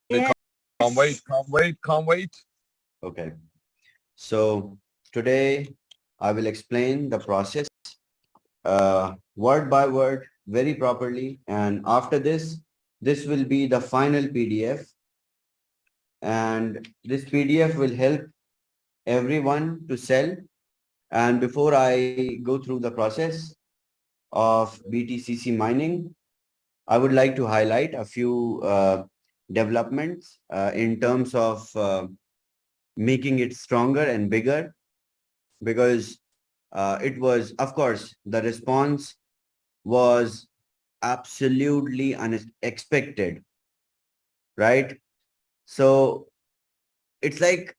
Yes. Can't wait. Okay. So today I will explain the process word by word very properly. And after this, this will be the final PDF. And this PDF will help everyone to sell. And before I go through the process of BTCC mining, I would like to highlight a few developments in terms of making it stronger and bigger because it was, of course, the response was absolutely unexpected, right? So it's like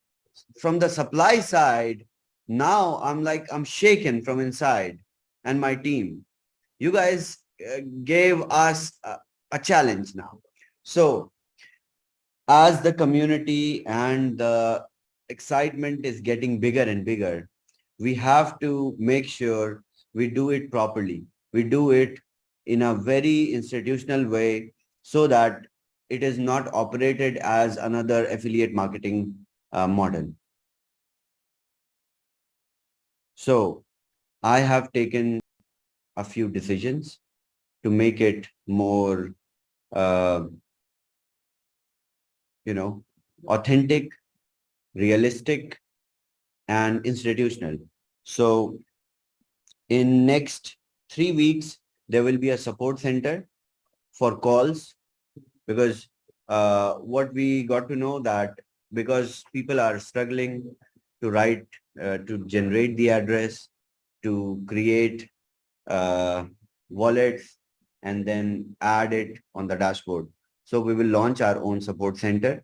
from the supply side, now I'm shaken from inside and my team. You guys gave us a challenge now. So as the community and the excitement is getting bigger and bigger, we have to make sure we do it properly. We do it in a very institutional way so that it is not operated as another affiliate marketing model. So I have taken a few decisions to make it more, uh, authentic, realistic, and institutional. So in next 3 weeks, there will be a support center for calls because what we got to know that because people are struggling to write, to generate the address, to create uh, wallets, and then add it on the dashboard. So we will launch our own support center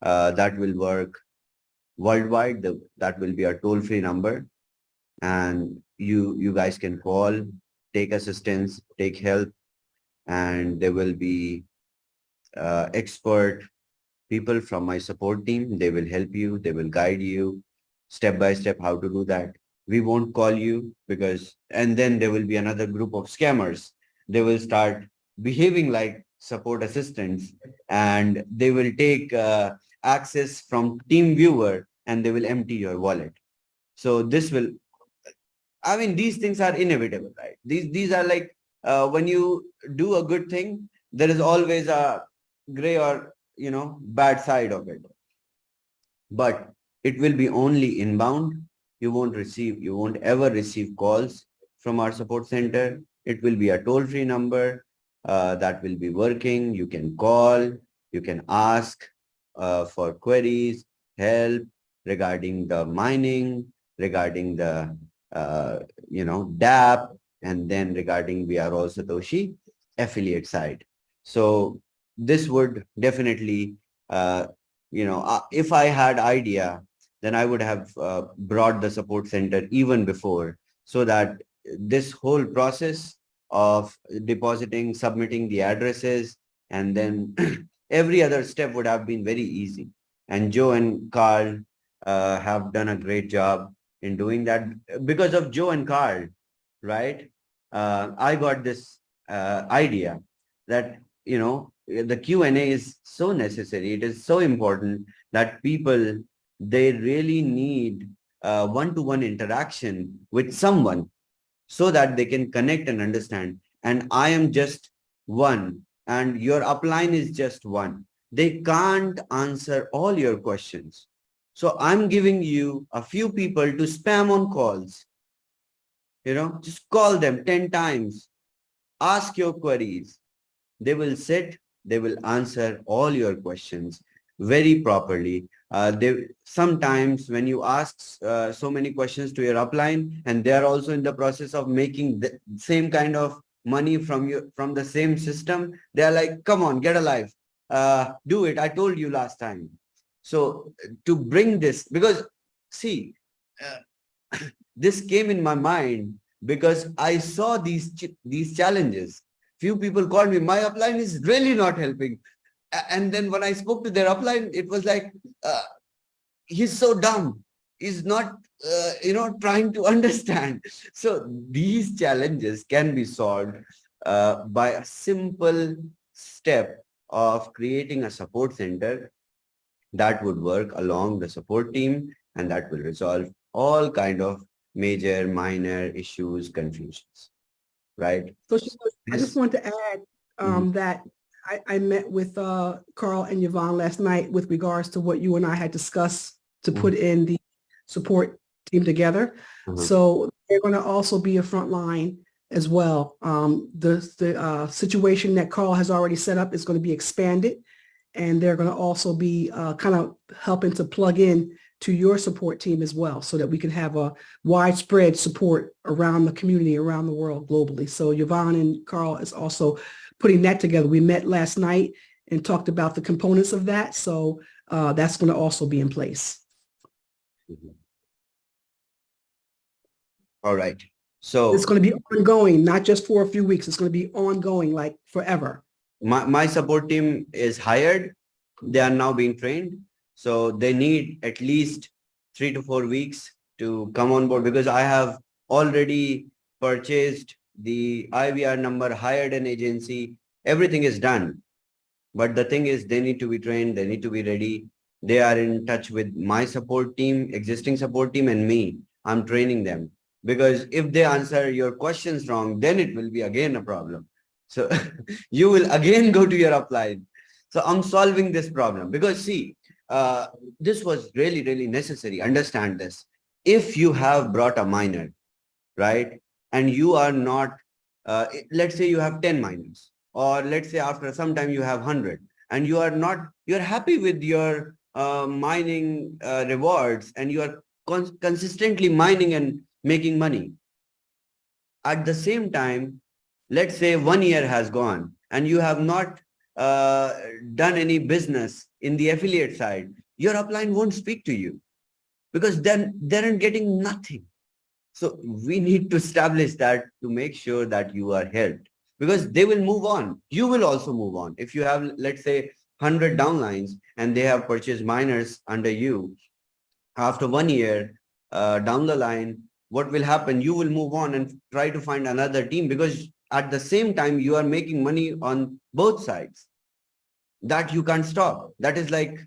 that will work worldwide. That will be a toll-free number, and you guys can call, take assistance, take help, and there will be expert people from my support team. They will help you. They will guide you step by step how to do that. We won't call you because, and then there will be another group of scammers. They will start behaving like support assistants and they will take access from team viewer and they will empty your wallet. So this will, I mean, these things are inevitable, right? These are like when you do a good thing, there is always a gray or bad side of it. But it will be only inbound. You won't ever receive calls from our support center. It will be a toll-free number that will be working. You can call, you can ask for queries, help regarding the mining, regarding the DApp, and then regarding we are also Satoshi affiliate side. So this would definitely if I had idea, then I would have brought the support center even before so that this whole process of depositing, submitting the addresses, and then every other step would have been very easy. And Joe and Carl have done a great job in doing that. Because of Joe and Carl, right? I got this idea that, the Q&A is so necessary. It is so important that people, they really need one-to-one interaction with someone so that they can connect and understand. And I am just one, and your upline is just one. They can't answer all your questions. So I'm giving you a few people to spam on calls. Just call them 10 times. Ask your queries. They will sit, they will answer all your questions very properly. They sometimes when you ask so many questions to your upline and they are also in the process of making the same kind of money from the same system, they are like, come on, get alive. Do it. I told you last time. So to bring this, because see, this came in my mind because I saw these challenges. Few people called me, my upline is really not helping. And then when I spoke to their upline, it was like, he's so dumb. He's not, trying to understand. So these challenges can be solved by a simple step of creating a support center that would work along the support team and that will resolve all kind of major, minor issues, confusions, right? So I just This, want to add Mhm, that I met with Carl and Yvonne last night with regards to what you and I had discussed to put mhm, in the support team together. mhm, So they're going to also be a front line as well. The situation that Carl has already set up is going to be expanded, and they're going to also be kind of helping to plug in to your support team as well, so that we can have a widespread support around the community, around the world, globally. So Yvonne and Carl is also putting that together. We met last night and talked about the components of that. So that's going to also be in place. mhm. All right. It's So going to be ongoing, not just for a few weeks. It's going to be ongoing, like forever. my support team is hired. They are now being trained. So they need at least 3 to 4 weeks to come on board because I have already purchased the IVR number, hired an agency. Everything is done. But the thing is, they need to be trained. They need to be ready. They are in touch with my support team, existing support team, and me. I'm training them because if they answer your questions wrong, then it will be again a problem. So you will again go to your upline. So I'm solving this problem because see, this was really, really necessary. Understand this. If you have brought a minor, right, and you are not, let's say you have 10 minors, or let's say after some time you have 100, and you are not, you're happy with your mining rewards, and you are consistently mining and making money. At the same time, let's say 1 year has gone and you have not uh, done any business in the affiliate side, your upline won't speak to you because then they're getting nothing. So we need to establish that to make sure that you are helped because they will move on. You will also move on. If you have, let's say, 100 downlines and they have purchased miners under you, after 1 year down the line, what will happen? You will move on and try to find another team because at the same time, you are making money on both sides. That you can't stop. That is like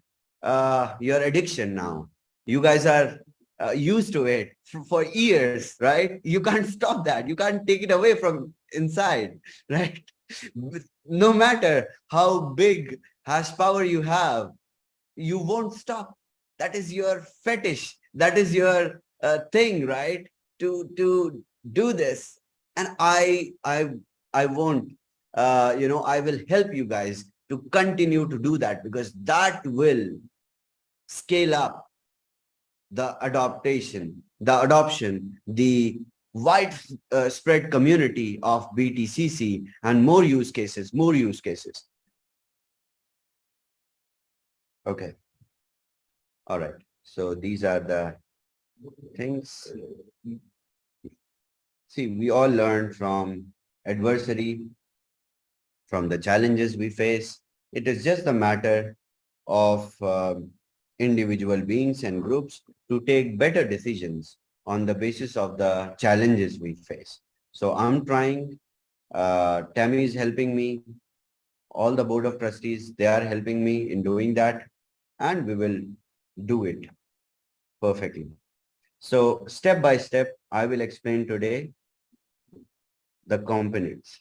your addiction now. You guys are used to it for years, right? You can't stop that. You can't take it away from inside, right? No matter how big hash power you have, you won't stop. That is your fetish. That is your thing, right? To do this, and I won't. I will help you guys to continue to do that because that will scale up the adoption, the wide spread community of BTCC and more use cases, more use cases. Okay. All right. So these are the things. See, we all learn from adversity, from the challenges we face. It is just a matter of individual beings and groups to take better decisions on the basis of the challenges we face. So I'm trying. Tammy is helping me. All the board of trustees, they are helping me in doing that, and we will do it perfectly. So step by step, I will explain today the components.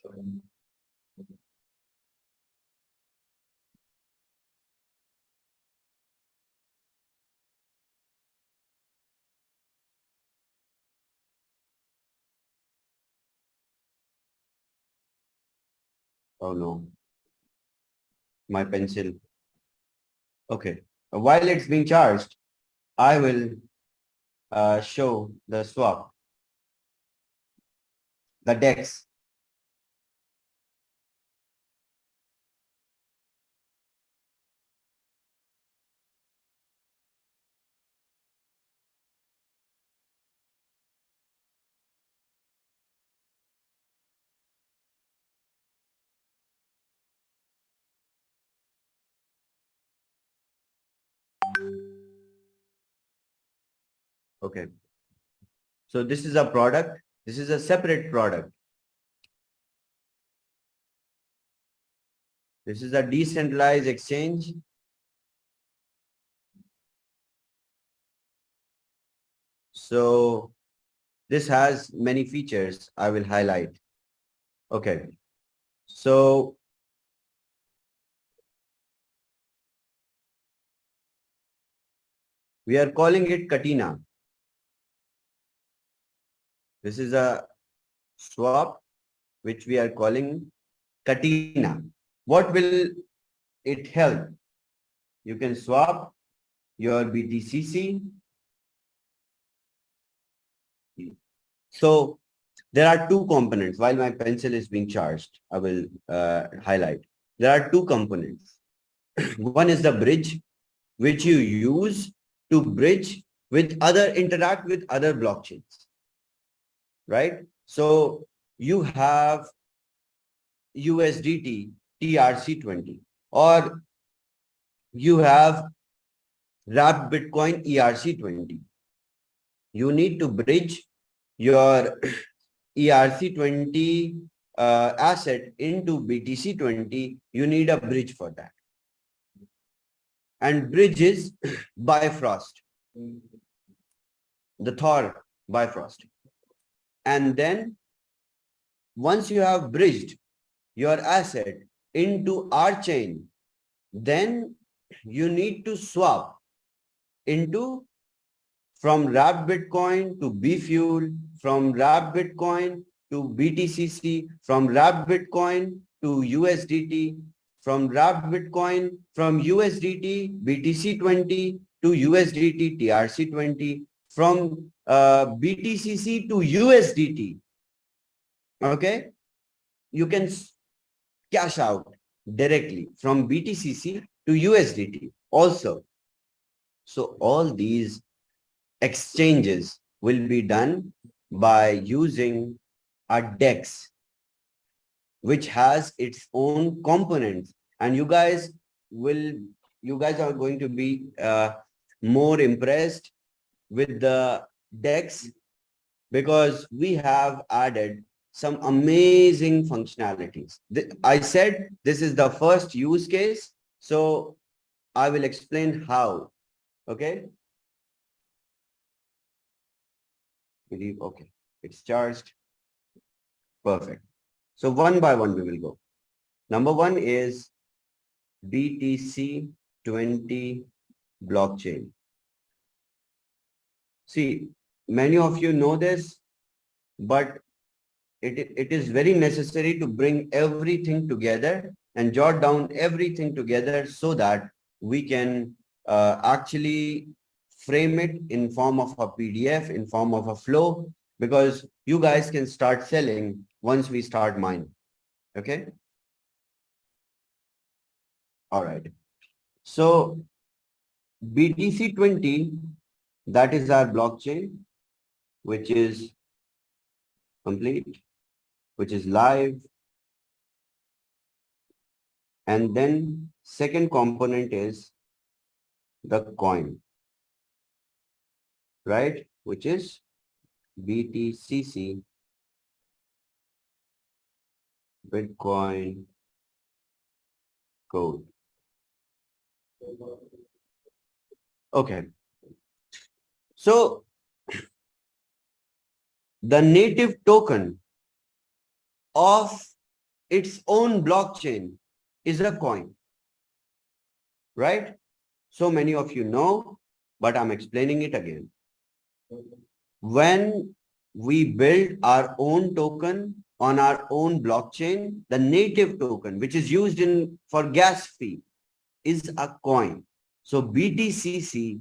Oh no, my pencil. Okay. While it's being charged, I will show the swap, the decks. Okay. So this is a product. This is a separate product. This is a decentralized exchange. So this has many features I will highlight. Okay. So we are calling it Katina. This is a swap which we are calling Katina. What will it help? You can swap your BTCC. So there are two components. While my pencil is being charged, I will highlight. There are two components. One is the bridge, which you use to bridge with interact with other blockchains, right? So you have USDT TRC20, or you have wrapped Bitcoin ERC20. You need to bridge your ERC20 asset into BTC20. You need a bridge for that. And bridge is Bifrost, the Thor Bifrost. And then once you have bridged your asset into our chain, then you need to swap into from wrapped Bitcoin to BFuel, from wrapped Bitcoin to BTCC, from wrapped Bitcoin to USDT, from wrapped Bitcoin from USDT BTC20 to USDT TRC20, from BTCC to USDT. Okay, you can cash out directly from BTCC to USDT also. So all these exchanges will be done by using a DEX, which has its own components. And you guys are going to be more impressed with the DEX, because we have added some amazing functionalities. I said this is the first use case, so I will explain how. Okay. Okay, it's charged. Perfect. So one by one we will go. Number one is BTC20 blockchain. See, many of you know this, but it is very necessary to bring everything together and jot down everything together so that we can actually frame it in form of a PDF, in form of a flow, because you guys can start selling once we start mining. Okay. All right. So BTC20, that is our blockchain, which is complete, which is live. And then second component is the coin, right? Which is BTCC, Bitcoin code. Okay. So the native token of its own blockchain is a coin, right? So many of you know, but I'm explaining it again. When we build our own token on our own blockchain, the native token, which is used for gas fee, is a coin. So BTCC,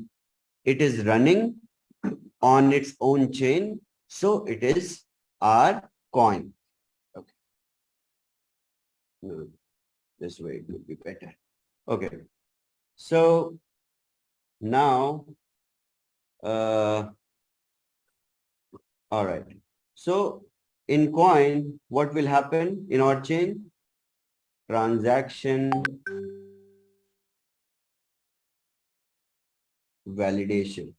it is running on its own chain, so it is our coin. Okay. No, this way it would be better. Okay. So now, all right. So in coin, what will happen in our chain? Transaction validation.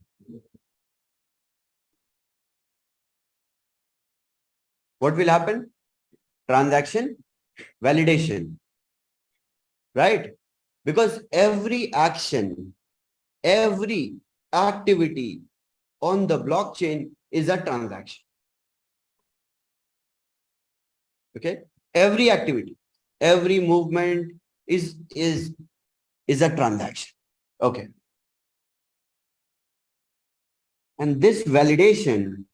What will happen? Transaction validation. right? Because every action, every activity on the blockchain is a transaction. Okay, every activity, every movement is a transaction. Okay, and this validation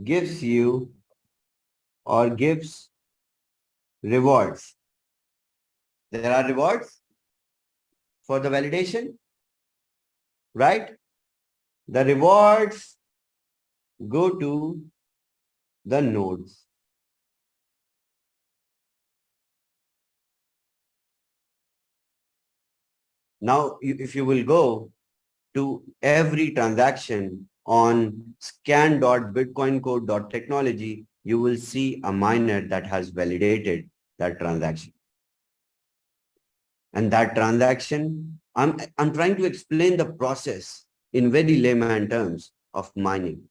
gives you or gives rewards. There are rewards for the validation, right? The rewards go to the nodes. Now, if you will go to every transaction on scan.bitcoincode.technology, you will see a miner that has validated that transaction. And that transaction, I'm trying to explain the process in very layman terms of mining.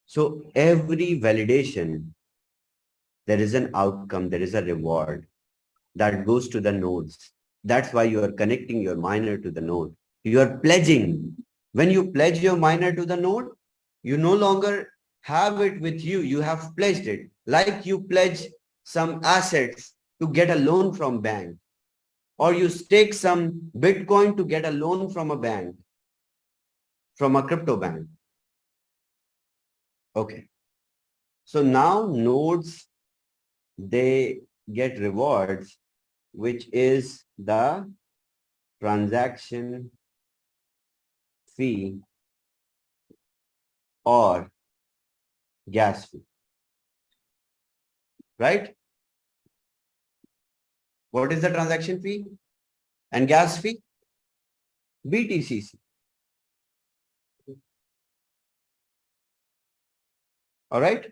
So every validation, there is an outcome, there is a reward that goes to the nodes. That's why you are connecting your miner to the node. You are pledging. When you pledge your miner to the node, you no longer have it with you. You have pledged it. Like you pledge some assets to get a loan from bank, or you stake some Bitcoin to get a loan from a bank, from a crypto bank. Okay. So now nodes, they get rewards, which is the transaction fee or gas fee, right? What is the transaction fee and gas fee? BTCC. All right.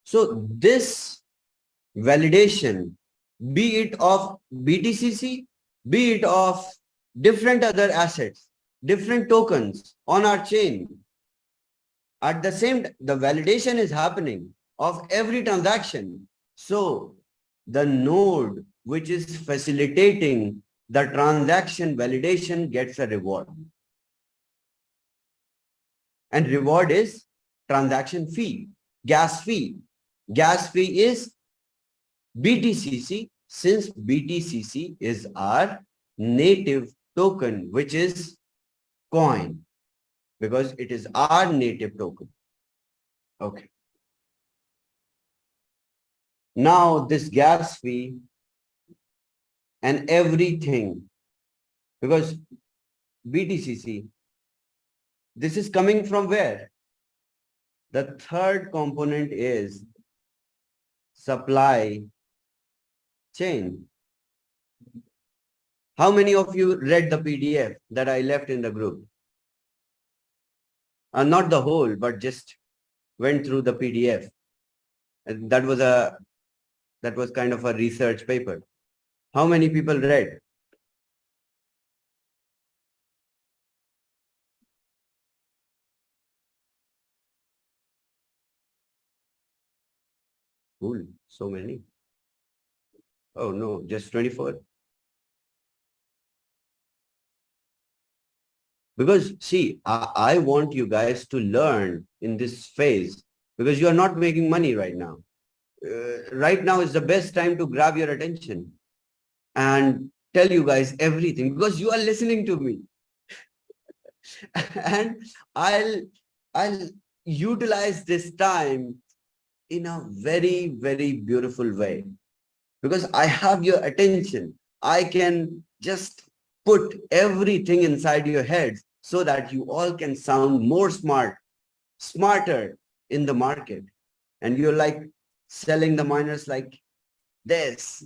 So this validation, be it of BTCC, be it of different other assets, different tokens on our chain, at the same time, the validation is happening of every transaction. So the node which is facilitating the transaction validation gets a reward. And reward is transaction fee, gas fee. Gas fee is BTCC, since BTCC is our native token, which is coin, because it is our native token. Okay. Now this gas fee and everything, because BTCC, this is coming from where? The third component is supply chain. How many of you read the PDF that I left in the group? Not the whole, but just went through the PDF. And that was kind of a research paper. How many people read? Cool, so many. Oh no, just 24. Because see, I want you guys to learn in this phase, because you are not making money right now. Right now is the best time to grab your attention and tell you guys everything, because you are listening to me. And I'll utilize this time in a very, very beautiful way, because I have your attention. I can just put everything inside your heads so that you all can sound more smarter in the market. And you're like selling the miners like this.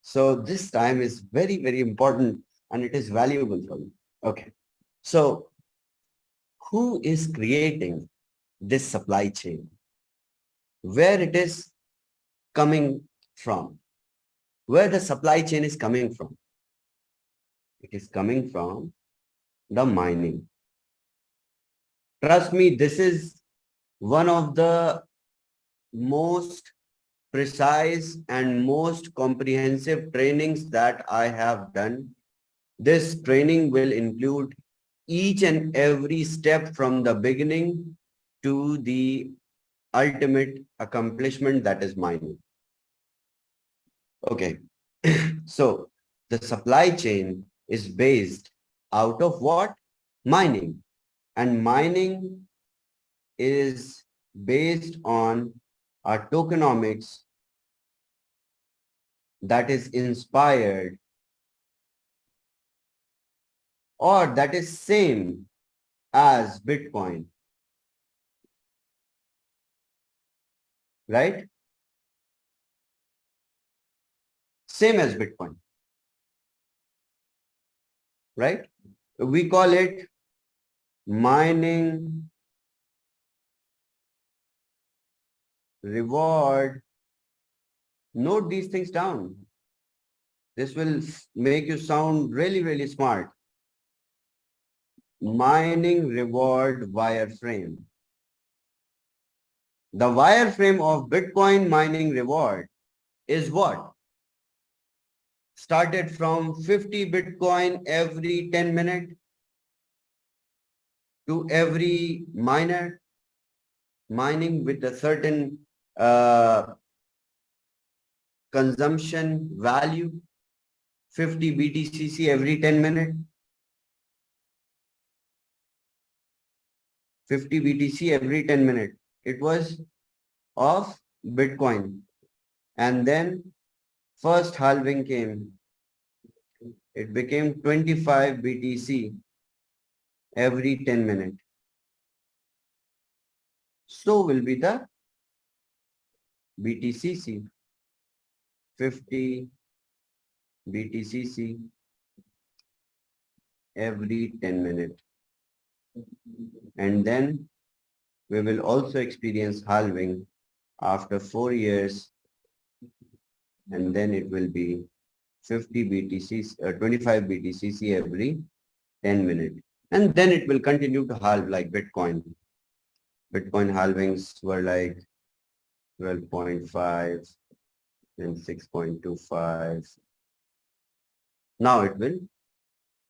So this time is very, very important and it is valuable for you. Okay. So who is creating this supply chain? Where it is coming from? Where the supply chain is coming from? It is coming from the mining. Trust me, this is one of the most precise and most comprehensive trainings that I have done. This training will include each and every step from the beginning to the ultimate accomplishment, that is mining. Okay. So the supply chain is based out of what? Mining. And mining is based on a tokenomics that is inspired or that is same as Bitcoin, right? Same as Bitcoin, right? We call it mining reward. Note these things down. This will make you sound really, really smart. Mining reward wireframe. The wireframe of Bitcoin mining reward is what? Started from 50 Bitcoin every 10 minutes to every miner mining with a certain consumption value, 50 BTCC every 10 minutes, 50 BTC every 10 minutes. It was of Bitcoin. And then first halving came. It became 25 BTC every 10 minutes. So will be the BTCC, 50 BTCC every 10 minutes. And then we will also experience halving after 4 years, and then it will be 50 BTCC, 25 BTCC every 10 minutes. And then it will continue to halve like Bitcoin. Bitcoin halvings were like 12.5 and 6.25. Now it will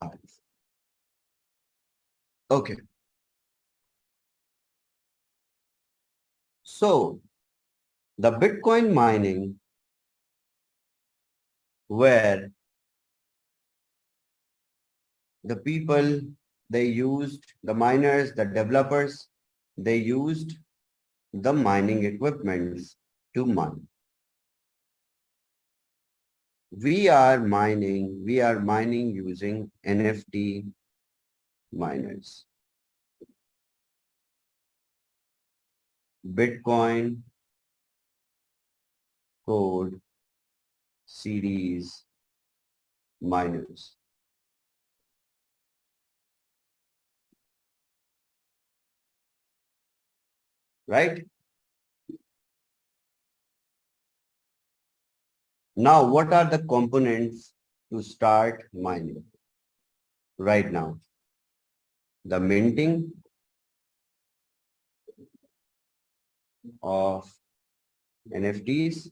halve. Okay. So the Bitcoin mining where the people, they used, the miners, the developers, they used the mining equipments to mine. We are mining using NFT miners. Bitcoin code series miners. Right? Now, what are the components to start mining right now? The minting of NFTs,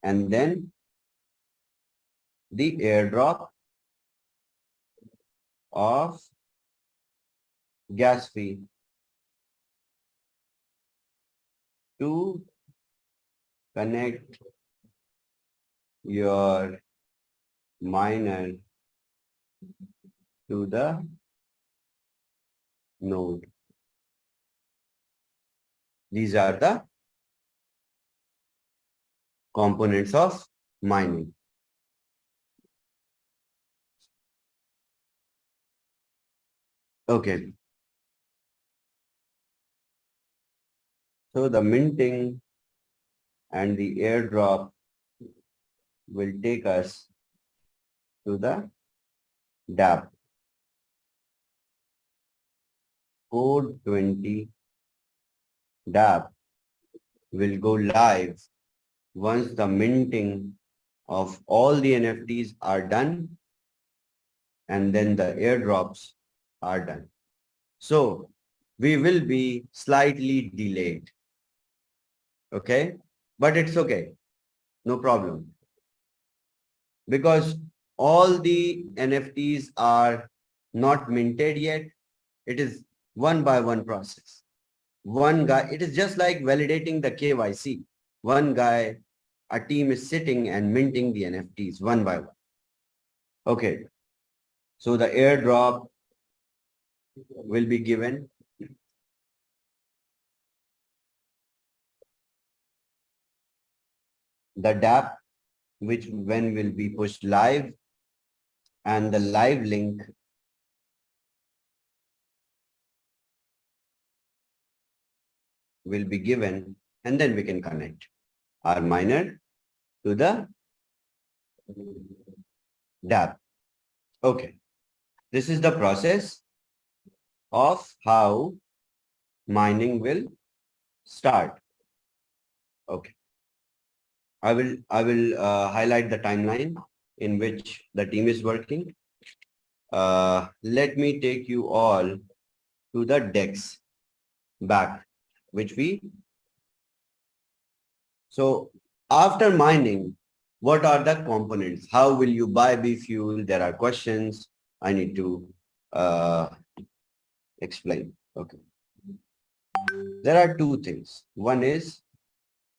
and then the airdrop of gas fee to connect your miner to the node. These are the components of mining. Okay. So the minting and the airdrop will take us to the dApp. Code 20 dApp will go live once the minting of all the NFTs are done and then the airdrops are done. So we will be slightly delayed. Okay, but it's okay, no problem, because all the NFTs are not minted yet. It is one by one process. One guy, it is just like validating the KYC. One guy, a team is sitting and minting the NFTs one by one. Okay, so the airdrop will be given. The dApp, which when will be pushed live, and the live link will be given, and then we can connect our miner to the dApp. Okay, this is the process of how mining will start. Okay, I will highlight the timeline in which the team is working. Let me take you all to the DEX back, which we, so after mining, what are the components? How will you buy B fuel? There are questions I need to explain. Okay. There are two things. One is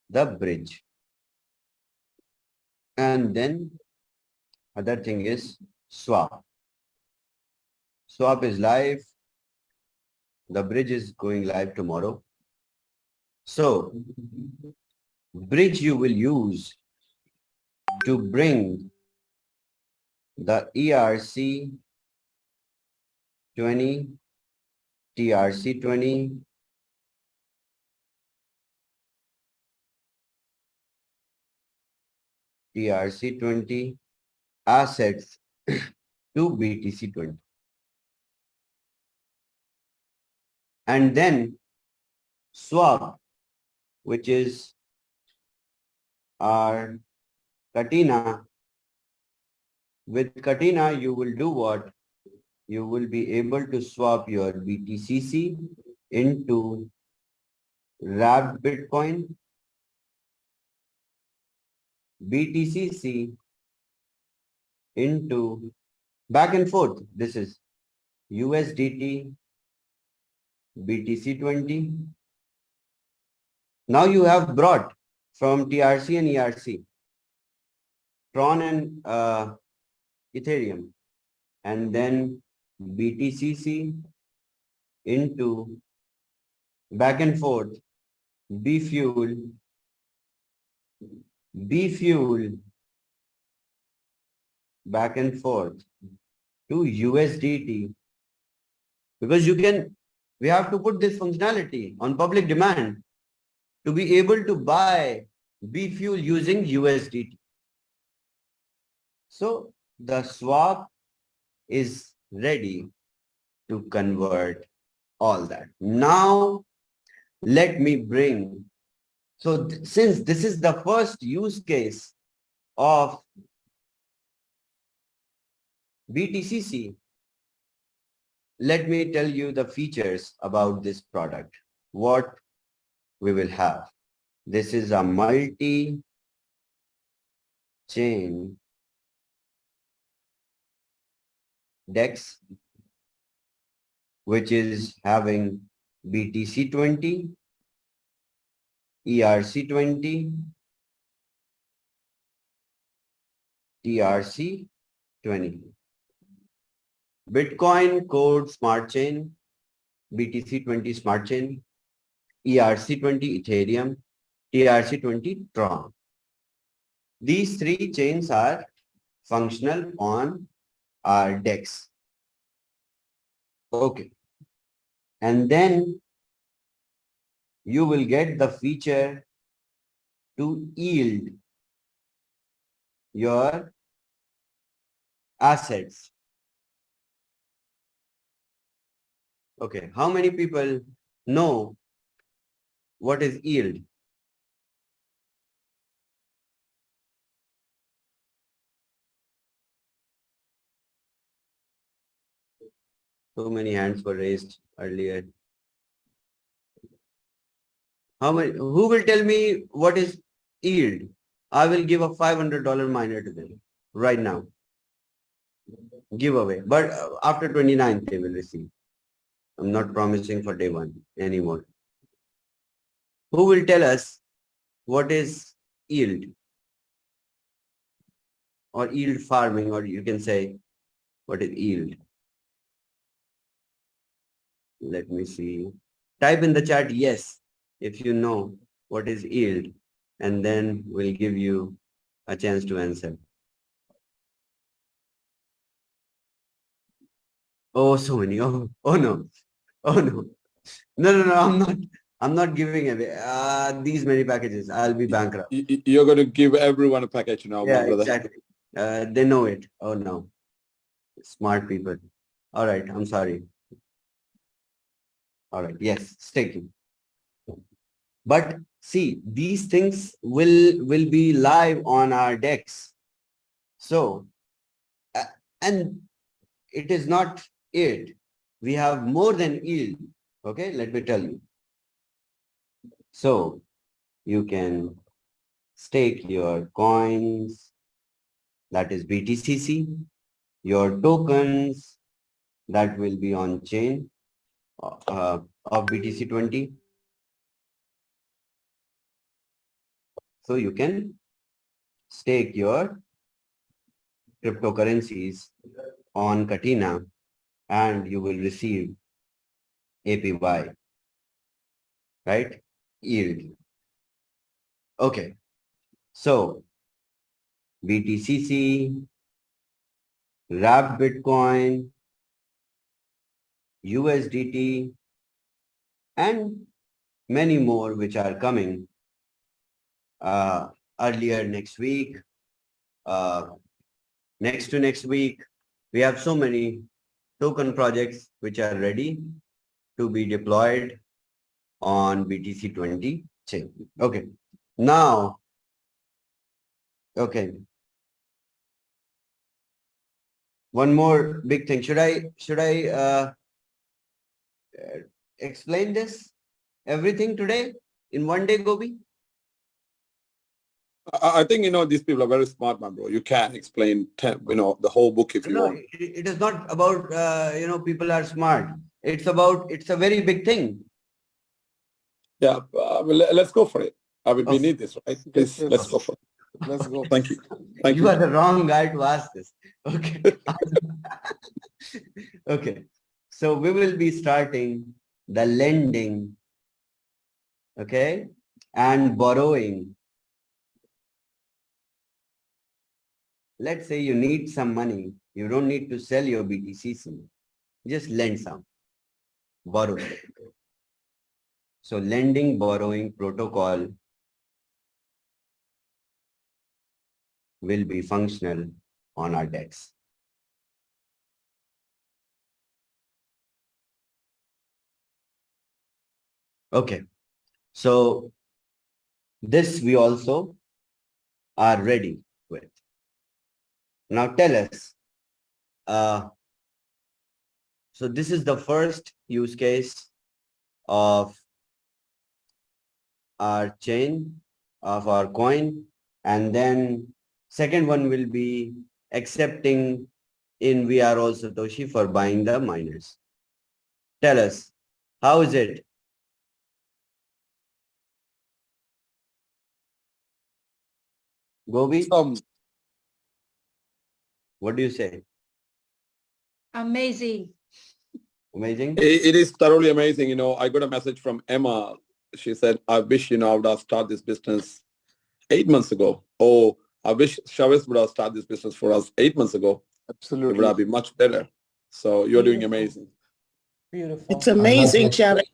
the bridge. And then other thing is swap. Swap is live. The bridge is going live tomorrow. So bridge you will use to bring the ERC 20, TRC 20, TRC 20 assets to BTC 20. And then swap, which is our Katina. With Katina, you will do what? You will be able to swap your BTCC into wrapped Bitcoin, BTCC into back and forth. This is USDT, BTC20. Now you have brought from TRC and ERC, Tron and Ethereum, and then BTCC into back and forth, B fuel, back and forth to USDT, because we have to put this functionality on public demand to be able to buy B fuel using USDT. So the swap is ready to convert all that. Now let me bring, so since this is the first use case of BTCC, let me tell you the features about this product, what we will have. This is a multi-chain DEX, which is having BTC20, ERC20, TRC20. Bitcoin Code Smart Chain, BTC20 Smart Chain, ERC20 Ethereum, TRC20 Tron. These three chains are functional on our DEX. Okay. And then you will get the feature to yield your assets. Okay. How many people know what is yield? So many hands were raised earlier. How much? Who will tell me what is yield? I will give a $500 minor to them right now. Giveaway. But after 29th, they will receive. I'm not promising for day one anymore. Who will tell us what is yield or yield farming, or you can say what is yield? Let me see. Type in the chat yes if you know what is yield, and then we'll give you a chance to answer. Oh, so many. Oh no. Oh no. No. I'm not giving away these many packages. I'll be bankrupt. You're going to give everyone a package now, my Yeah, brother. exactly. They know it. Oh no. Smart people. All right. I'm sorry. All right. Yes. Staking. But see, these things will be live on our decks. So, and it is not it. We have more than yield. Okay. Let me tell you. So you can stake your coins, that is BTCC, your tokens that will be on chain of BTC20. So you can stake your cryptocurrencies on Katina and you will receive APY, right? Yield. Okay. So BTCC, wrapped Bitcoin, USDT, and many more which are coming earlier next week, next to next week. We have so many token projects which are ready to be deployed on BTC20 chain. Okay. Now, okay. One more big thing. Should I explain this everything today in one day, Gobi? I think, these people are very smart, my bro. You can explain, the whole book if you No, want. it is not about, people are smart. It's a very big thing. Yeah, let's go for it. We Okay. need this, right? Please, let's go for it. Let's go. Thank you. Thank You you. are the wrong guy to ask this. Okay. Okay. So we will be starting the lending, okay, and borrowing. Let's say you need some money. You don't need to sell your BTCC. Just lend some, borrow. So lending, borrowing protocol will be functional on our decks. Okay. So this we also are ready with. Now tell us, so this is the first use case of our chain, of our coin, and then second one will be accepting in VR all Satoshi for buying the miners. Tell us, how is it? Gobi, what do you say? Amazing. Amazing? It is thoroughly amazing. I got a message from Emma. She said, I wish, I would have started this business 8 months ago. Oh, I wish Chavez would have started this business for us 8 months ago. Absolutely. It would have been much better. So you're doing amazing. Beautiful. It's amazing, Chavez.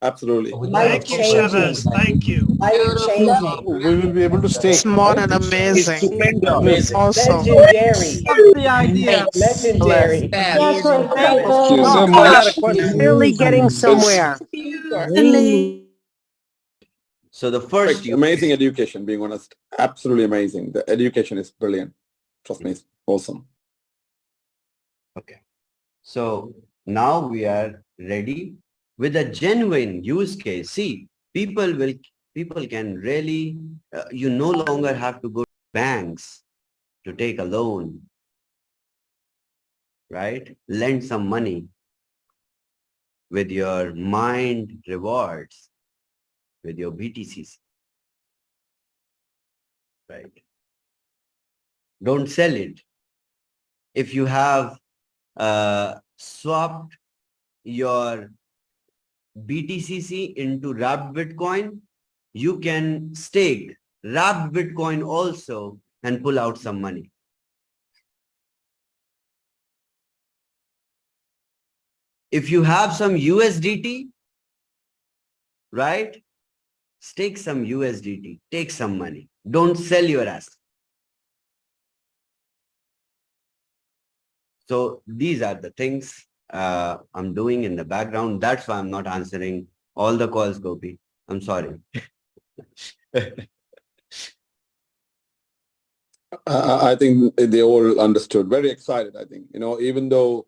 Absolutely. Thank you, Chavez. Thank you. Life-changing. We will be able to stay. Smart and It's amazing. stupendous. Awesome. Legendary. The idea. Legendary. Yes, we're Thank you grateful. so I much. got a question. Really getting somewhere. So the first Amazing education, being honest. Absolutely amazing. The education is brilliant. Trust me, it's awesome. Okay. So now we are ready with a genuine use case. See, people will people can really, you no longer have to go to banks to take a loan, right? Lend some money with your mind rewards, with your BTCs, right? Don't sell it. If you have swapped your BTCC into wrapped Bitcoin, you can stake wrapped Bitcoin also and pull out some money. If you have some USDT, right? Stake some USDT, take some money. Don't sell your asset. So these are the things I'm doing in the background. That's why I'm not answering all the calls, Gopi. I'm sorry. I think they all understood. Very excited. I think even though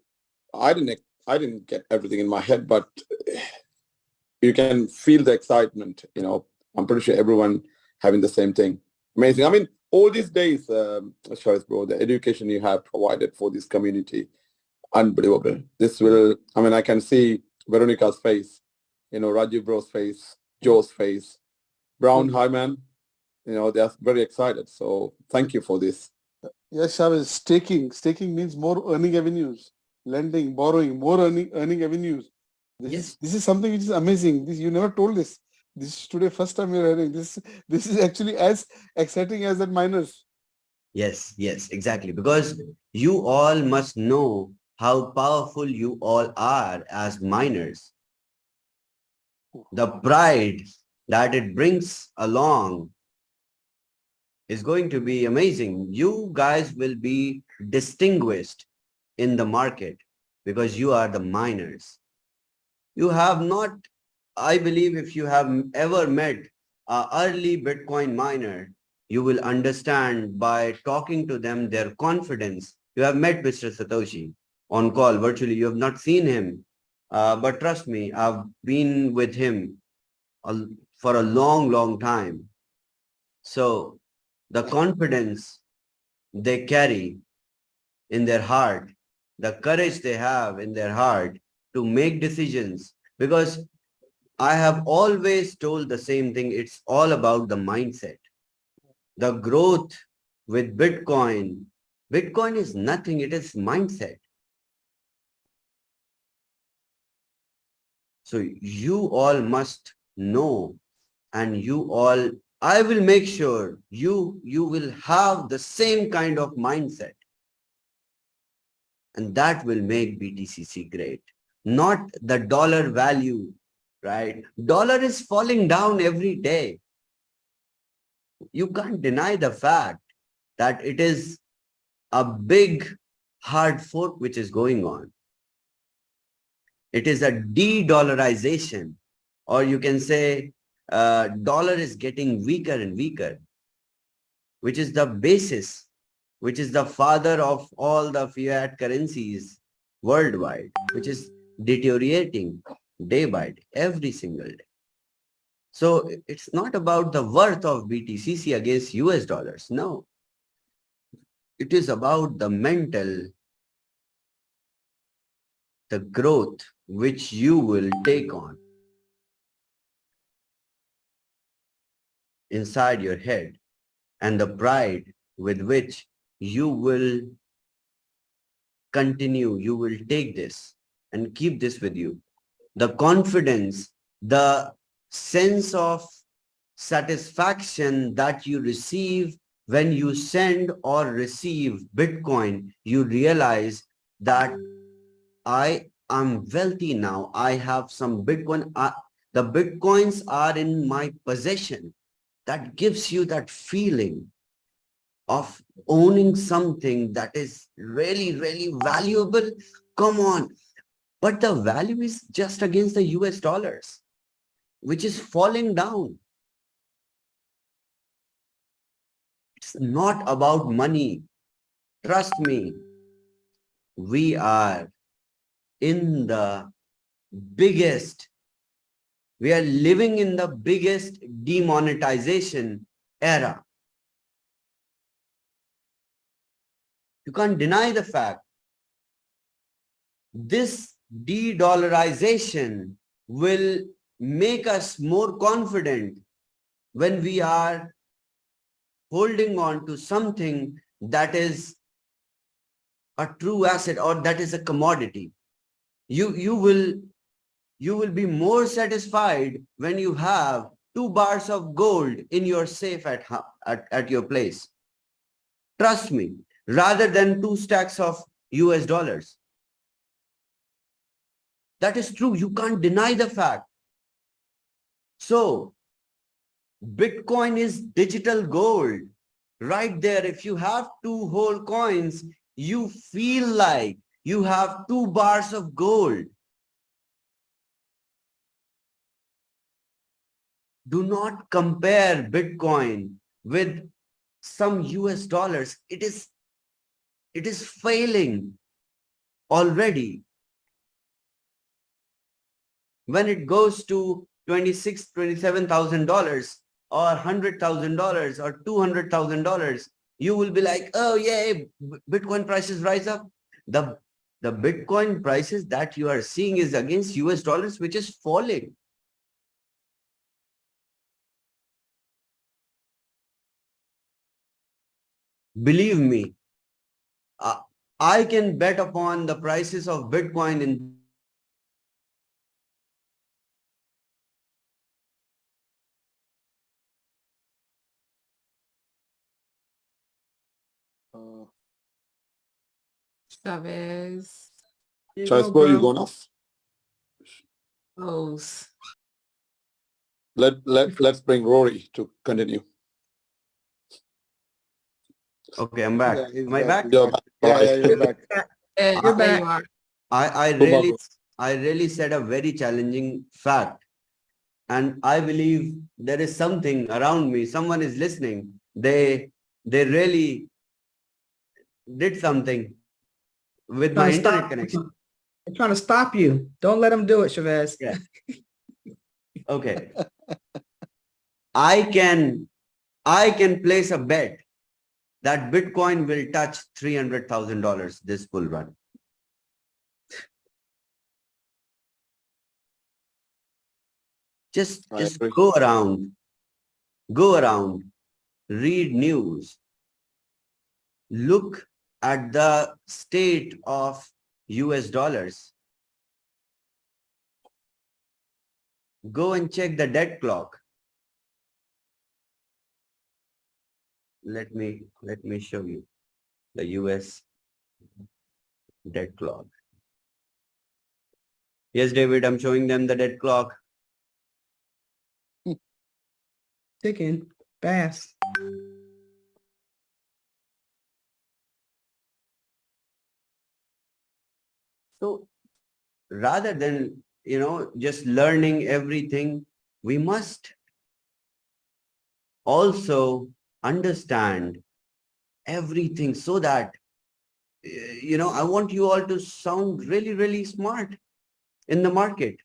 I didn't get everything in my head, but you can feel the excitement. I'm pretty sure everyone having the same thing. Amazing. I mean, all these days, Sharis bro, the education you have provided for this community, unbelievable. This will. I mean, I can see Veronica's face, Rajiv bro's face, Joe's face, Brown. Hi man. They're very excited. So thank you for this. Yes, Chavez, staking means more earning avenues, lending, borrowing, more earning avenues. Yes. This is something which is amazing. This you never told this. This is today first time you're hearing this. This is actually as exciting as that miners. Yes, exactly. Because you all must know how powerful you all are as miners. The pride that it brings along is going to be amazing. You guys will be distinguished in the market because you are the miners. You have not, I believe if you have ever met an early Bitcoin miner, you will understand by talking to them their confidence. You have met Mr. Satoshi on call virtually. You have not seen him. But trust me, I've been with him for a long time. So the confidence they carry in their heart, the courage they have in their heart to make decisions, because I have always told the same thing. It's all about the mindset. The growth with Bitcoin. Bitcoin is nothing. It is mindset. So you all must know, and you all, I will make sure you will have the same kind of mindset. And that will make BTCC great. Not the dollar value, right? Dollar is falling down every day. You can't deny the fact that it is a big hard fork which is going on. It is a de-dollarization, or you can say dollar is getting weaker and weaker, which is the basis, which is the father of all the fiat currencies worldwide, which is deteriorating day by day, every single day. So it's not about the worth of BTCC against US dollars. No, it is about the mental, the growth which you will take on inside your head, and the pride with which you will continue, you will take this and keep this with you. The confidence, the sense of satisfaction that you receive when you send or receive Bitcoin, you realize that I am wealthy now. I have some Bitcoin. The Bitcoins are in my possession. That gives you that feeling of owning something that is really valuable. Come on. But the value is just against the US dollars, which is falling down. It's not about money. Trust me, we are in the biggest We are living in the biggest demonetization era. You can't deny the fact. This de-dollarization will make us more confident when we are holding on to something that is a true asset or that is a commodity. You will be more satisfied when you have 2 bars of gold in your safe at your place. Trust me, rather than 2 stacks of US dollars. That is true. You can't deny the fact. So Bitcoin is digital gold. Right there, if you have 2 whole coins, you feel like you have 2 bars of gold. Do not compare Bitcoin with some US dollars. It is failing already. When it goes to $27,000 or $100,000 or $200,000, you will be like, oh yeah, Bitcoin prices rise up. The Bitcoin prices that you are seeing is against US dollars, which is falling. Believe me, I can bet upon the prices of Bitcoin in Chavez. Chavez, where are you going off? O's. Let's bring Rory to continue. Okay, I'm back. Yeah, he's Am I back? You're back. Yeah, you're back. You're there you are. I really said a very challenging fact. And I believe there is something around me. Someone is listening. They really did something with my internet connection. They're trying to stop you. Don't let them do it, Chavez. Yeah. Okay. I can place a bet that Bitcoin will touch $300,000 this bull run. Just agree. go around, read news, look at the state of US dollars. Go and check the debt clock. Let me show you the US debt clock. Yes, David, I'm showing them the debt clock. Ticking fast. So rather than, just learning everything, we must also understand everything so that, I want you all to sound really, really smart in the market.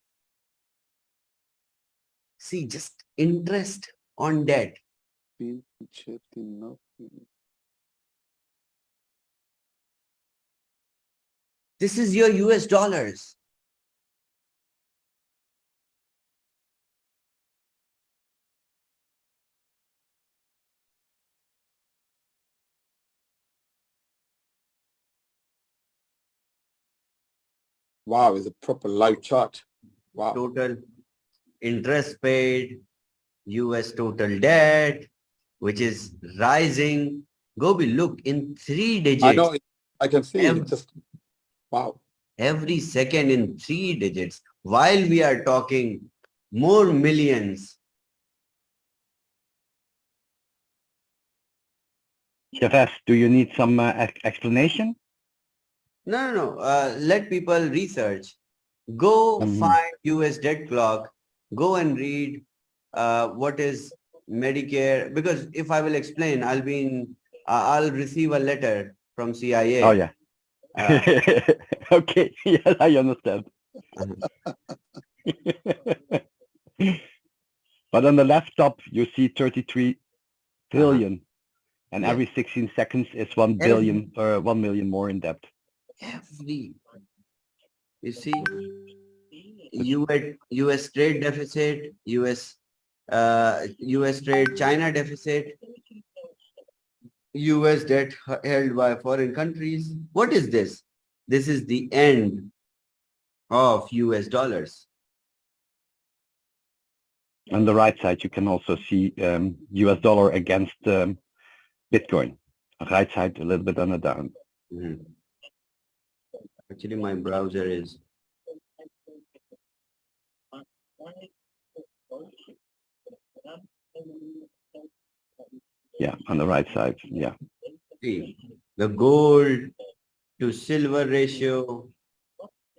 See, just interest on debt. This is your US dollars. Wow, it's a proper live chart. Wow. Total interest paid, US total debt, which is rising. Gobi, look, in 3 digits. I know. I can see Every- it. Just wow. Every second in 3 digits. While we are talking more millions. Chavez, do you need some explanation? No. Let people research. Go find US debt clock. Go and read what is Medicare. Because if I will explain, I'll receive a letter from CIA. Oh, yeah. Okay. Yes, I understand. But on the laptop, you see 33 trillion, and Yeah. every 16 seconds is 1 billion or 1 million more in debt. Every, you see, US trade deficit, US trade China deficit, US debt held by foreign countries. What is this? This is the end of US dollars. On the right side, you can also see US dollar against Bitcoin. Right side, a little bit on the down. Mhm. Actually, my browser is. Yeah, on the right side. Yeah. See, the gold to silver ratio.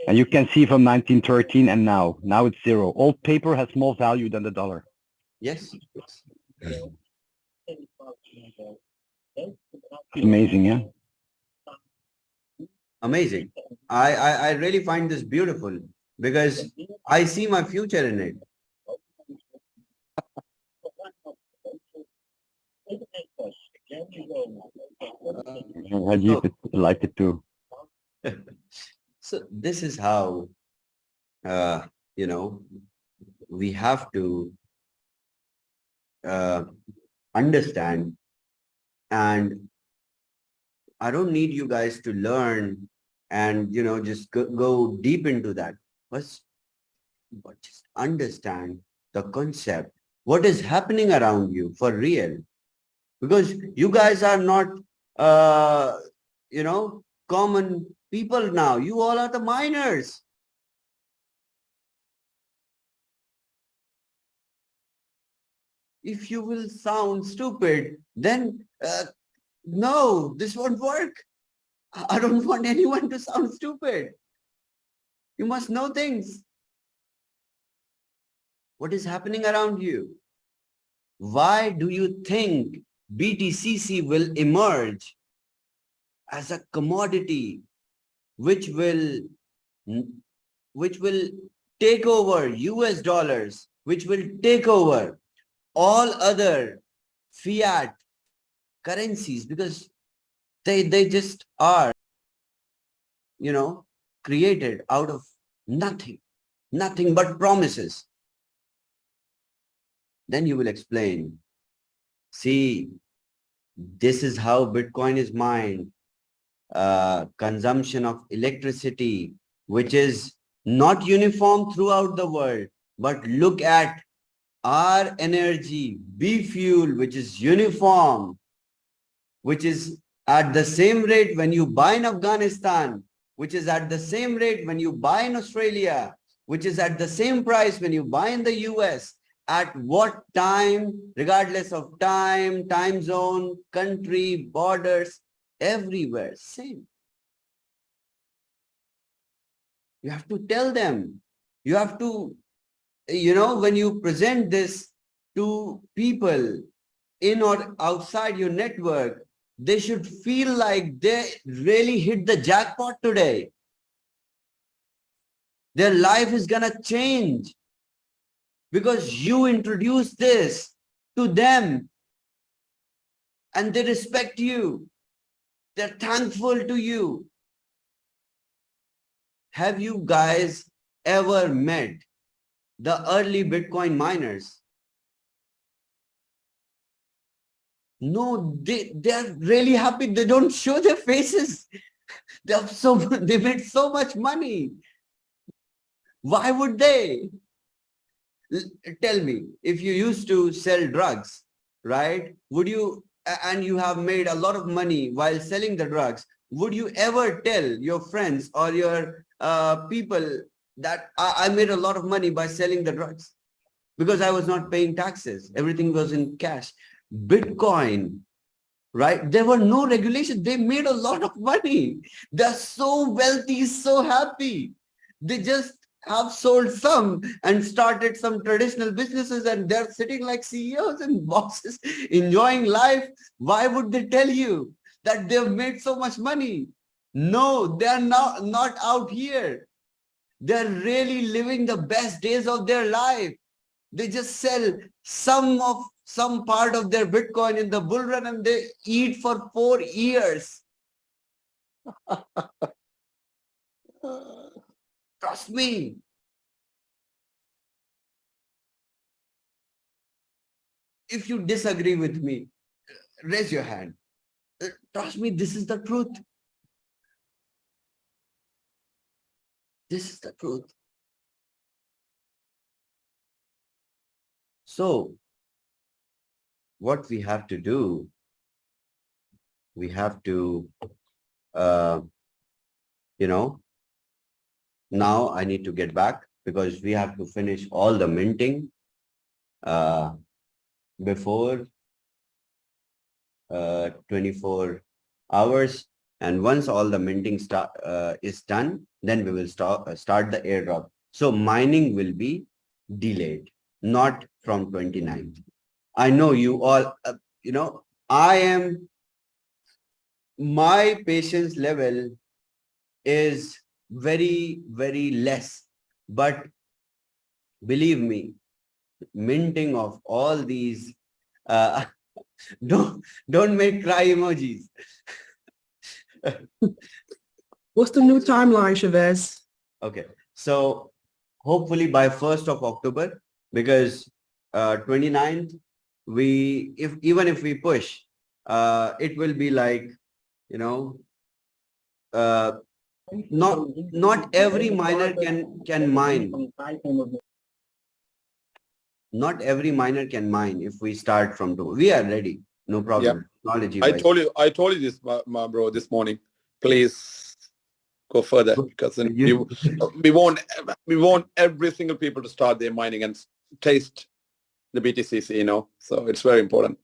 And you can see from 1913 and now it's zero. Old paper has more value than the dollar. Yes. It's amazing, yeah? Amazing. I really find this beautiful because I see my future in it. Rajiv liked it too. So this is how, we have to understand, and I don't need you guys to learn and, just go deep into that. But just understand the concept, what is happening around you for real. Because you guys are not, common people now. You all are the miners. If you will sound stupid, then no, this won't work. I don't want anyone to sound stupid. You must know things. What is happening around you? Why do you think BTCC will emerge as a commodity which will take over US dollars, which will take over all other fiat currencies, because they just are, created out of nothing but promises. Then you will explain, see, this is how Bitcoin is mined. Consumption of electricity, which is not uniform throughout the world, but look at our energy, B fuel, which is uniform, which is at the same rate when you buy in Afghanistan, which is at the same rate when you buy in Australia, which is at the same price when you buy in the US. At what time, regardless of time zone, country, borders, everywhere, same. You have to tell them. You have to, when you present this to people in or outside your network, they should feel like they really hit the jackpot today. Their life is going to change because you introduced this to them and they respect you. They're thankful to you. Have you guys ever met the early Bitcoin miners? No, they're really happy. They don't show their faces. They made so much money. Why would they? Tell me, if you used to sell drugs, right? Would you, and you have made a lot of money while selling the drugs, would you ever tell your friends or your people that I made a lot of money by selling the drugs because I was not paying taxes? Everything was in cash. Bitcoin, right? There were no regulations. They made a lot of money. They're so wealthy, so happy. They just have sold some and started some traditional businesses and they're sitting like CEOs and bosses enjoying life. Why would they tell you that they've made so much money? No, they're not out here. They're really living the best days of their life. They just sell some part of their Bitcoin in the bull run and they eat for 4 years. Trust me. If you disagree with me, raise your hand. Trust me, this is the truth. This is the truth. So, what we have to do, we have to, now I need to get back because we have to finish all the minting before 24 hours. And once all the minting is done, then we will start the airdrop. So mining will be delayed, not from 29th. I know you all, my patience level is very, very less. But believe me, minting of all these, don't make cry emojis. What's the new timeline, Chavez? Okay, so hopefully by 1st of October, because 29th, even if we push, it will be like, not every miner can mine. Not every miner can mine if we start from tomorrow. We are ready, no problem. Technology I told you this, my bro, this morning. Please go further because we want every single people to start their mining and taste the BTCC. So it's very important.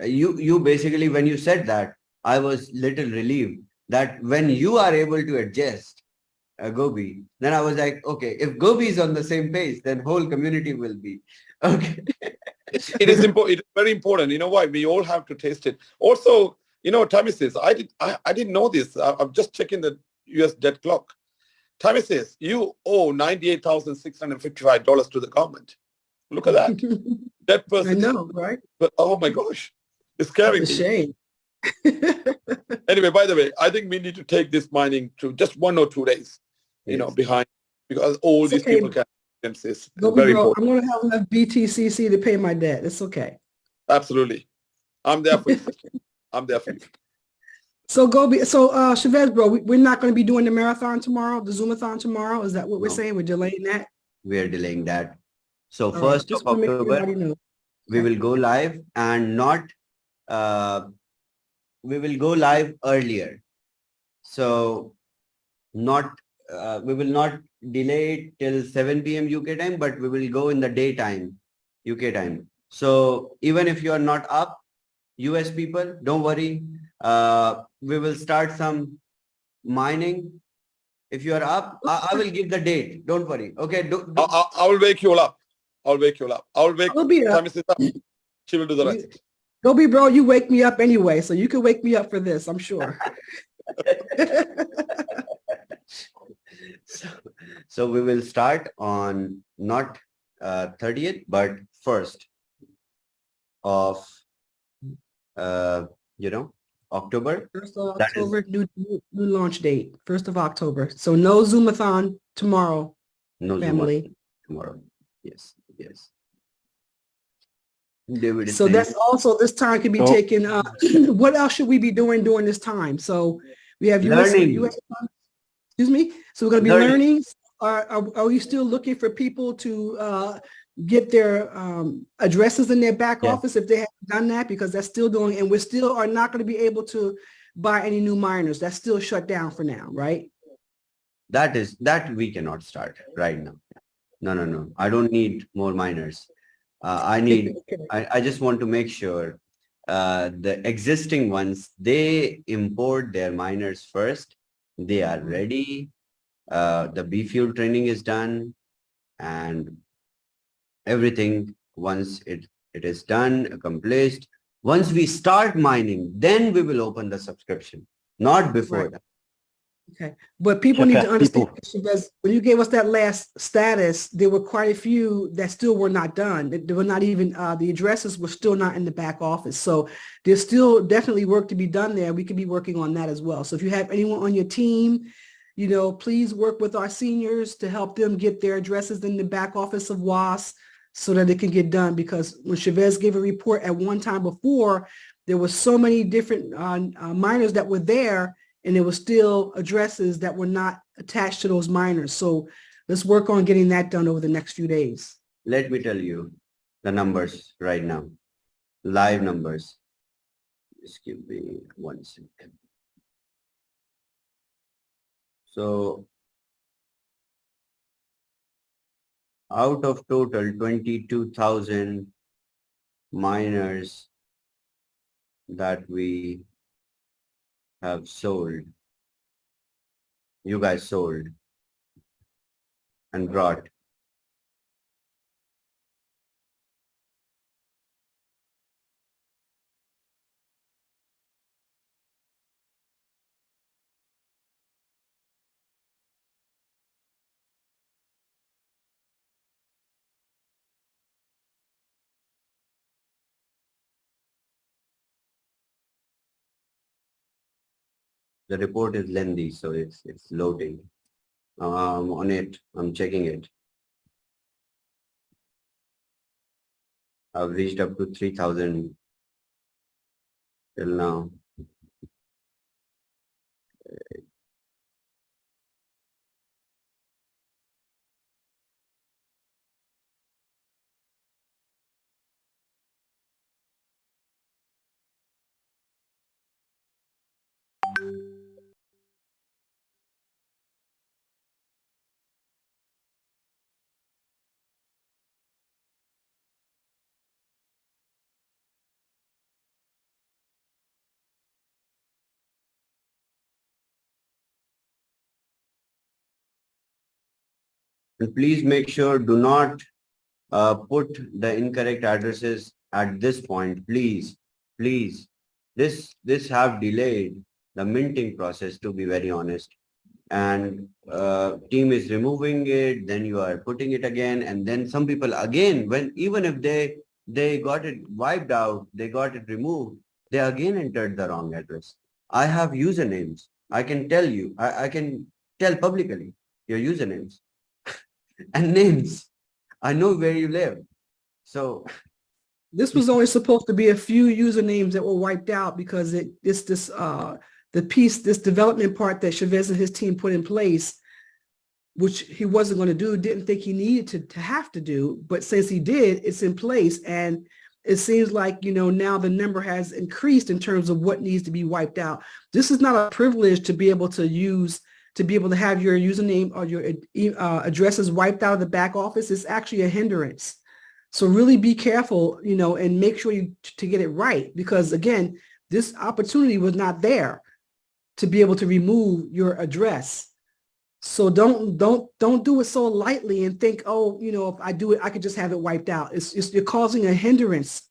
You basically, when you said that, I was little relieved that when you are able to adjust Gobi, then I was like, okay, if Gobi is on the same page, then whole community will be okay. It is important. It's very important. You know why? We all have to taste it. Also, Tammy says, I didn't know this. I'm just checking the US debt clock. Tammy says, you owe $98,655 to the government. Look at that. That person. I know, right? But oh my gosh, it's scary. It's a shame. Anyway, by the way, I think we need to take this mining to just 1 or 2 days, behind, because all these people can. It's very important. I'm going to have enough BTCC to pay my debt. It's okay. Absolutely. I'm there for you. I'm there for you. So Chavez, bro, we're not going to be doing the marathon tomorrow, the Zoomathon tomorrow. Is that what we're saying? We're delaying that? We are delaying that. So 1st of October, we will go live and not, we will go live earlier. So we will not delay it till 7 p.m. UK time, but we will go in the daytime, UK time. So even if you are not up, US people, don't worry. We will start some mining. If you are up, I will give the date. Don't worry. Okay. I will wake you all up. I'll wake you all up. I'll be up. She will do the rest. Gobi, bro, you wake me up anyway, so you can wake me up for this, I'm sure. So we will start on not 30th, but 1st of October. 1st of October, new launch date, 1st of October. So no Zoomathon tomorrow, no family. Tomorrow. Yes. So that's also, this time could be taken. What else should we be doing during this time? So we have US, excuse me. So we're going to be learning. Are we still looking for people to get their addresses in their back office if they haven't done that? Because that's still doing, and we still are not going to be able to buy any new miners. That's still shut down for now, right? That we cannot start right now. No. I don't need more miners. I just want to make sure the existing ones, they import their miners first. They are ready. The B-fuel training is done, and everything, once it is done, accomplished. Once we start mining, then we will open the subscription, not before that. Okay, but people need to Chavez understand, people. because when you gave us that last status, there were quite a few that still were not done. They were not even, the addresses were still not in the back office. So there's still definitely work to be done there. We could be working on that as well. So if you have anyone on your team, you know, please work with our seniors to help them get their addresses in the back office of Waas so that it can get done. Because when Chavez gave a report at one time before, there were so many different minors that were there, and there were still addresses that were not attached to those minors. So let's work on getting that done over the next few days. Let me tell you the numbers right now, live numbers. Just give me 1 second. So out of total 22,000 minors that we have sold, you guys sold and brought, the report is lengthy, so it's loading. On it, I'm checking it. I've reached up to 3,000 till now. And please make sure, do not put the incorrect addresses at this point, please. This have delayed the minting process, to be very honest. And team is removing it, then you are putting it again, and then some people again, even if they got it wiped out, they got it removed, they again entered the wrong address. I have usernames. I can tell you, I can tell publicly your usernames and names. I know where you live. So This was only supposed to be a few usernames that were wiped out because this development part that Chavez and his team put in place, which he wasn't going to do, didn't think he needed to have to do. But since he did, it's in place. And it seems like, you know, now the number has increased in terms of what needs to be wiped out. This is not a privilege to be able to use, to be able to have your username or your addresses wiped out of the back office. It's actually a hindrance. So really be careful, you know, and make sure to get it right, because again, this opportunity was not there to be able to remove your address. So don't do it so lightly and think, oh, you know, if I do it, I could just have it wiped out. You're causing a hindrance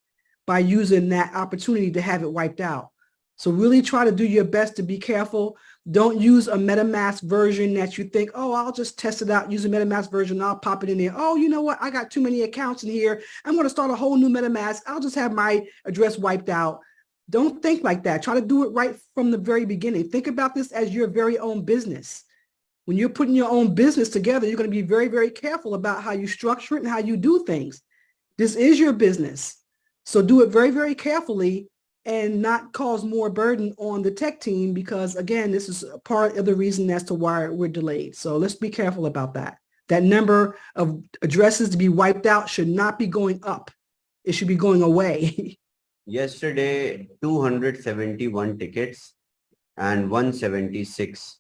by using that opportunity to have it wiped out. So really try to do your best to be careful. Don't use a MetaMask version that you think, oh, I'll just test it out, use a MetaMask version, I'll pop it in there. Oh, you know what? I got too many accounts in here. I'm going to start a whole new MetaMask. I'll just have my address wiped out. Don't think like that. Try to do it right from the very beginning. Think about this as your very own business. When you're putting your own business together, you're going to be very, very careful about how you structure it and how you do things. This is your business. So do it very, very carefully and not cause more burden on the tech team, because again, this is part of the reason as to why we're delayed. So let's be careful about that. That number of addresses to be wiped out should not be going up. It should be going away. yesterday, 271 tickets and 176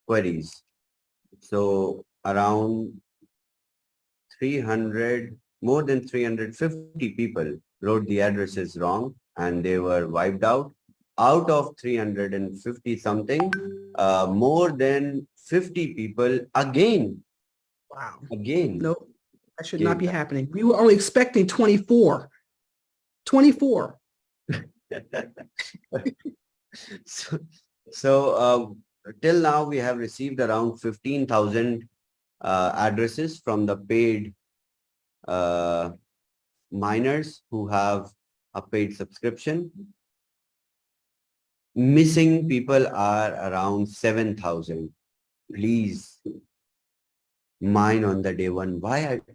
queries. So around 300, more than 350 people wrote the addresses wrong and they were wiped out. Out of 350 something, more than 50 people again. Wow. Again. Nope. That should not be happening. We were only expecting 24. 24. So till now we have received around 15,000 addresses from the paid miners who have a paid subscription. Missing people are around 7,000. Please mine on the day one.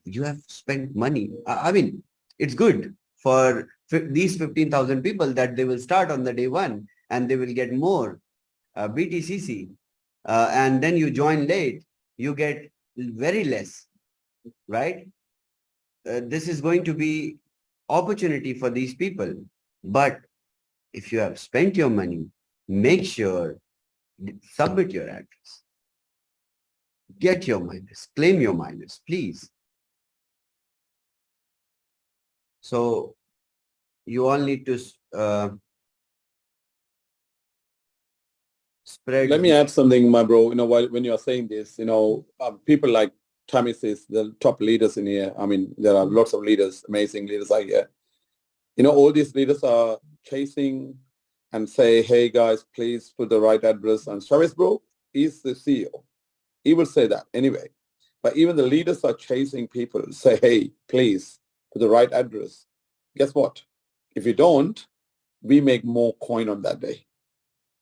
You have spent money? I mean, it's good for these 15,000 people that they will start on the day one and they will get more BTCC. And then you join late, you get very less, right? This is going to be opportunity for these people. But if you have spent your money, make sure submit your address. Get your miners, claim your miners, please. So you all need to spread. Let me add something, my bro. When you are saying this, people like Tommy says, the top leaders in here. I mean, there are lots of leaders, amazing leaders out here. All these leaders are chasing and say, hey guys, please put the right address. And Chavez, bro, is the CEO. He will say that anyway. But even the leaders are chasing people, say, hey, please put the right address. Guess what? If you don't, we make more coin on that day.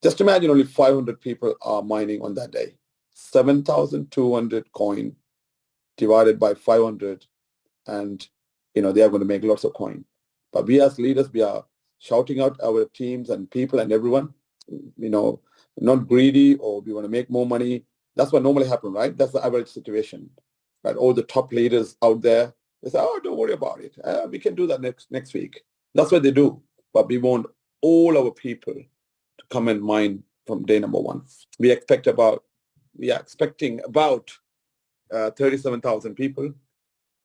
Just imagine only 500 people are mining on that day. 7,200 coin divided by 500. And, they are going to make lots of coin. But we as leaders, we are shouting out our teams and people and everyone, not greedy or we want to make more money. That's what normally happens, right? That's the average situation. Right? All the top leaders out there, they say, oh, don't worry about it. We can do that next week. That's what they do. But we want all our people to come and mine from day number one. We are expecting about 37,000 people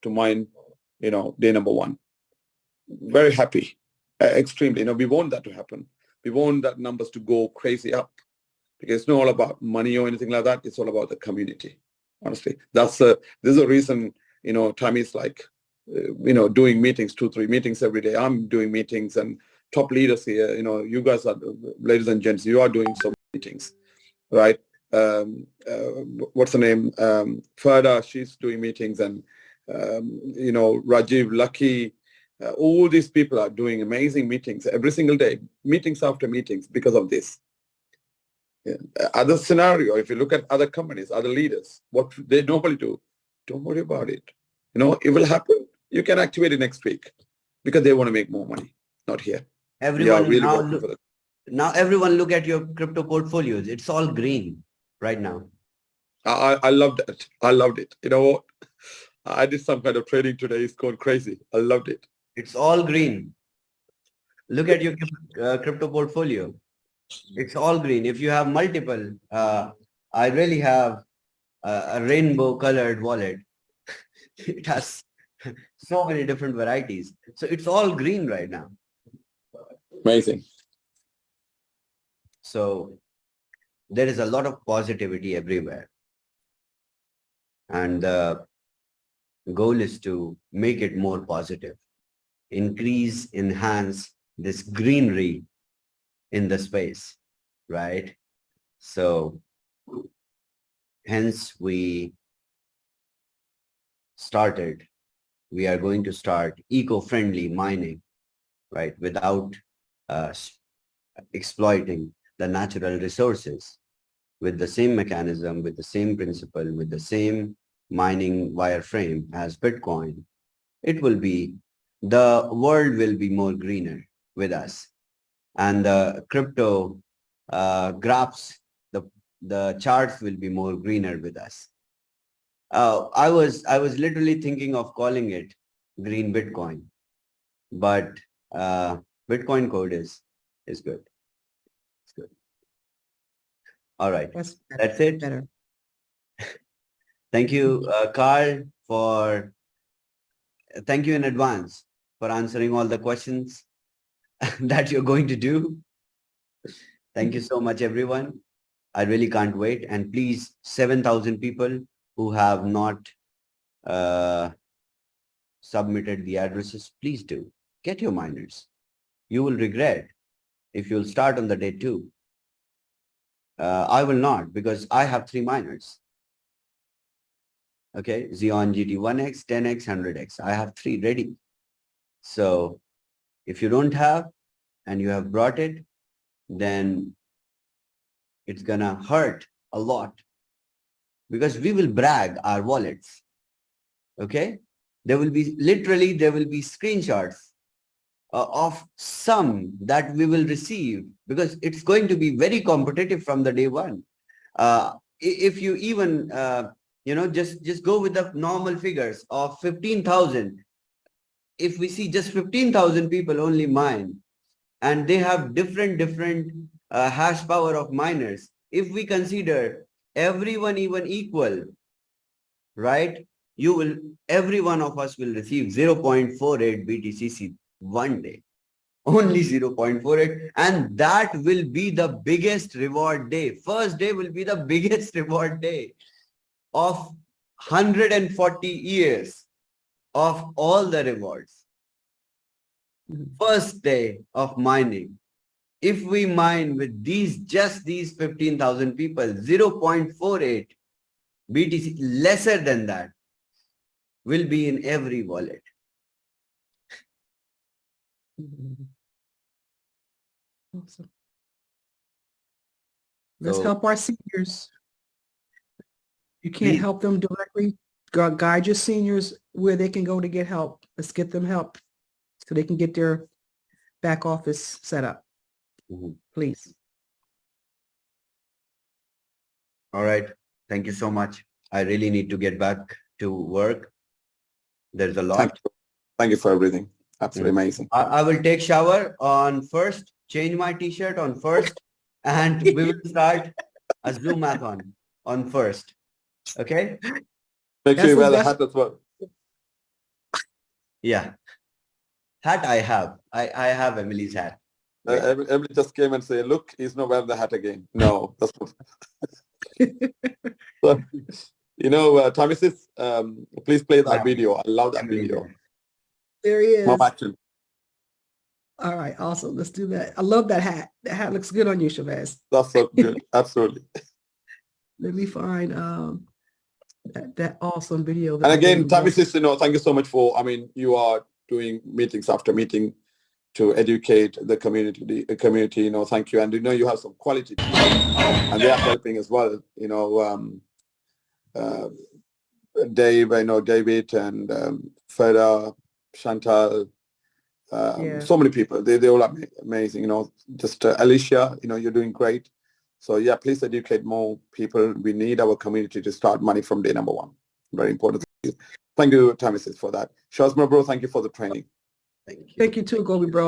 to mine, day number one. Very happy, extremely. We want that to happen. We want that numbers to go crazy up because it's not all about money or anything like that. It's all about the community. Honestly, this is a reason. Time is like, doing meetings, 2-3 meetings every day. I'm doing meetings and top leaders here. You guys are, ladies and gents, you are doing some meetings, right? What's the name? Farda, she's doing meetings, and Rajiv, Lucky. All these people are doing amazing meetings every single day, meetings after meetings because of this. Yeah. Other scenario, if you look at other companies, other leaders, what they normally do, don't worry about it. It will happen. You can activate it next week because they want to make more money, not here. Everyone really now everyone look at your crypto portfolios. It's all green right now. I loved it. I loved it. You know what? I did some kind of trading today. It's going crazy. I loved it. It's all green. Look at your crypto portfolio. It's all green. If you have multiple, I really have a rainbow colored wallet. It has so many different varieties. So it's all green right now. Amazing. So there is a lot of positivity everywhere. And the goal is to make it more positive. Enhance this greenery in the space, right? So hence we are going to start eco-friendly mining, right? Without exploiting the natural resources, with the same mechanism, with the same principle, with the same mining wireframe as Bitcoin. The world will be more greener with us. And the crypto graphs, the charts will be more greener with us. I was literally thinking of calling it green Bitcoin, but Bitcoin code is good. It's good. All right. That's it. Better. Thank you, Carl, thank you in advance for answering all the questions that you're going to do. Thank you so much, everyone. I really can't wait. And please, 7,000 people who have not submitted the addresses, please do. Get your miners. You will regret if you'll start on the day 2. I will not because I have 3 miners. Okay, Xeon GT1X, 10X, 100X. I have 3 ready. So if you don't have and you have brought it, then it's gonna hurt a lot because we will brag our wallets. Okay, there will be screenshots of some that we will receive because it's going to be very competitive from the day one. If you even just go with the normal figures of 15,000. If we see just 15,000 people only mine and they have different hash power of miners, if we consider everyone even equal, right, every one of us will receive 0.48 BTCC one day, only 0.48, and that will be the biggest reward day. First day will be the biggest reward day of 140 years of all the rewards. First day of mining. If we mine with just these 15,000 people, 0.48 BTC, lesser than that, will be in every wallet. Awesome. Let's So, help our seniors. You can't please. help them directly. Guide your seniors where they can go to get help. Let's get them help so they can get their back office set up. Please. All right. Thank you so much. I really need to get back to work. There's a lot. Thank you for everything. Absolutely amazing. I will take shower on first, change my t-shirt on first, and we will start a Zoom marathon on first. Okay? Make sure you wear the hat as well. Yeah. Hat I have. I have Emily's hat. Emily just came and said, look, he's not wearing the hat again. No, that's what. So, Tommy says, please play that video. I love that video. There he is. Mom action. All right, awesome. Let's do that. I love that hat. That hat looks good on you, Shabazz. That's so good. Absolutely. Let me find that awesome video. And again, Tommy says, thank you so much for, you are doing meetings after meeting to educate the community, thank you. And you have some quality people, and they are helping as well. Dave, David and Feda, Chantal, so many people. They all are amazing. Just Alicia, you're doing great. So yeah, please educate more people. We need our community to start money from day number one. Very important. Thank you, Thomas, for that. Shazma, bro, thank you for the training. Thank you. Thank you too, Gobi, bro.